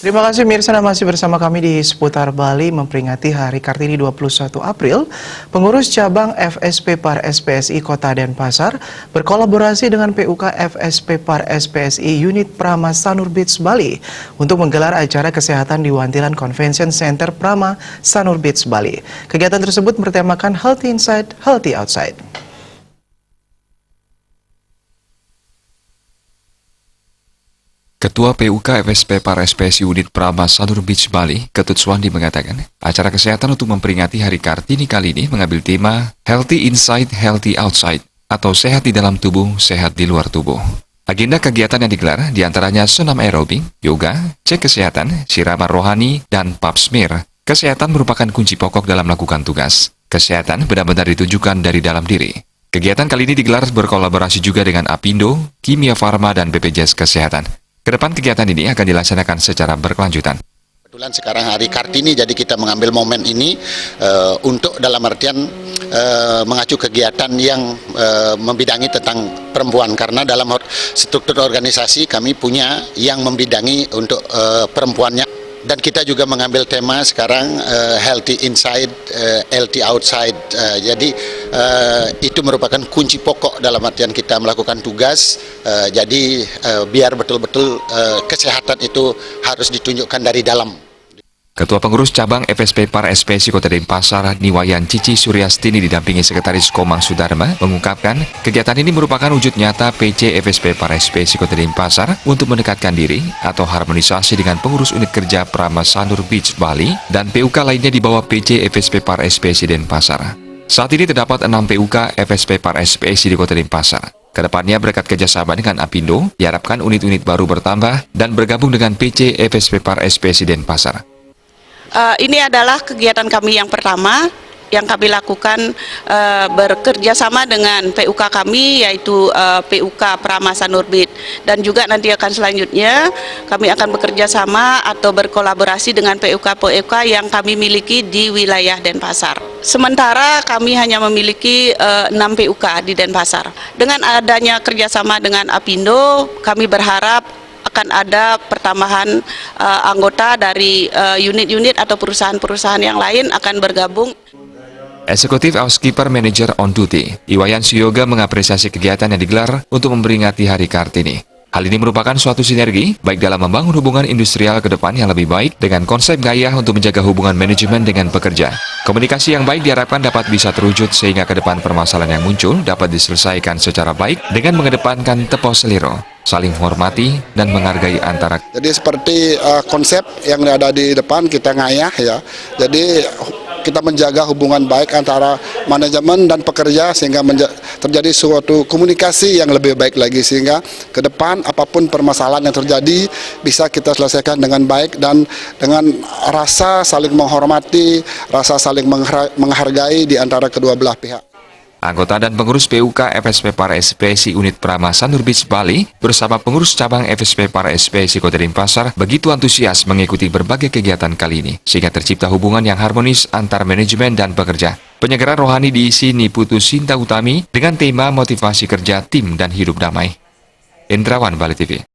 Terima kasih Mirsa, masih bersama kami di Seputar Bali memperingati Hari Kartini 21 April. Pengurus cabang FSP Par SPSI Kota Denpasar berkolaborasi dengan PUK FSP Par SPSI Unit Prama Sanur Beach Bali untuk menggelar acara kesehatan di Wantilan Convention Center Prama Sanur Beach Bali. Kegiatan tersebut bertemakan Healthy Inside, Healthy Outside. Ketua PUK FSP Par SPSI Unit Prama Sanur Beach Bali, Ketut Suwandi mengatakan, acara kesehatan untuk memperingati Hari Kartini kali ini mengambil tema Healthy Inside, Healthy Outside, atau sehat di dalam tubuh, sehat di luar tubuh. Agenda kegiatan yang digelar diantaranya senam aerobik, yoga, cek kesehatan, siraman rohani, dan pap smear. Kesehatan merupakan kunci pokok dalam melakukan tugas. Kesehatan benar-benar ditunjukkan dari dalam diri. Kegiatan kali ini digelar berkolaborasi juga dengan Apindo, Kimia Farma, dan BPJS Kesehatan. Kedepan kegiatan ini akan dilaksanakan secara berkelanjutan. Kebetulan sekarang Hari Kartini, jadi kita mengambil momen ini untuk dalam artian mengacu kegiatan yang membidangi tentang perempuan. Karena dalam struktur organisasi kami punya yang membidangi untuk perempuannya. Dan kita juga mengambil tema sekarang Healthy Inside, Healthy Outside. Jadi itu merupakan kunci pokok dalam artian kita melakukan tugas. Jadi biar betul-betul kesehatan itu harus ditunjukkan dari dalam. Ketua Pengurus Cabang FSP Par SPSI Kota Denpasar, Niwayan Cici Suryastini didampingi Sekretaris Komang Sudarma mengungkapkan kegiatan ini merupakan wujud nyata PC FSP Par SPSI Kota Denpasar untuk mendekatkan diri atau harmonisasi dengan pengurus unit kerja Prama Sanur Beach Bali dan PUK lainnya di bawah PC FSP Par SPSI Denpasar. Saat ini terdapat 6 PUK FSP Par SPSI di Kota Denpasar. Kedepannya berkat kerjasama dengan Apindo, diharapkan unit-unit baru bertambah dan bergabung dengan PC FSP Par SPSI Denpasar. Ini adalah kegiatan kami yang pertama yang kami lakukan bekerja sama dengan PUK kami, yaitu PUK Prama Sanur Beach, dan juga nanti akan selanjutnya kami akan bekerja sama atau berkolaborasi dengan PUK-PUK yang kami miliki di wilayah Denpasar. Sementara kami hanya memiliki 6 PUK di Denpasar. Dengan adanya kerjasama dengan Apindo, kami berharap akan ada pertambahan anggota dari unit-unit atau perusahaan-perusahaan yang lain akan bergabung. Eksekutif Housekeeper Manager on Duty, Iwayan Suyoga mengapresiasi kegiatan yang digelar untuk memperingati Hari Kartini. Hal ini merupakan suatu sinergi, baik dalam membangun hubungan industrial ke depan yang lebih baik dengan konsep gaya untuk menjaga hubungan manajemen dengan pekerja. Komunikasi yang baik diharapkan dapat bisa terwujud sehingga ke depan permasalahan yang muncul dapat diselesaikan secara baik dengan mengedepankan tepo seliro, saling menghormati dan menghargai antara. Jadi seperti konsep yang ada di depan kita ngayah ya. Jadi kita menjaga hubungan baik antara manajemen dan pekerja sehingga terjadi suatu komunikasi yang lebih baik lagi sehingga ke depan apapun permasalahan yang terjadi bisa kita selesaikan dengan baik dan dengan rasa saling menghormati, rasa saling menghargai di antara kedua belah pihak. Anggota dan pengurus PUK FSP Par SPSI Unit Prama Sanur Beach Bali bersama pengurus cabang FSP Par SPSI Kota Denpasar begitu antusias mengikuti berbagai kegiatan kali ini sehingga tercipta hubungan yang harmonis antar manajemen dan pekerja. Penyegaran rohani diisi Niputu Sinta Utami dengan tema motivasi kerja tim dan hidup damai. Indrawan, Bali TV.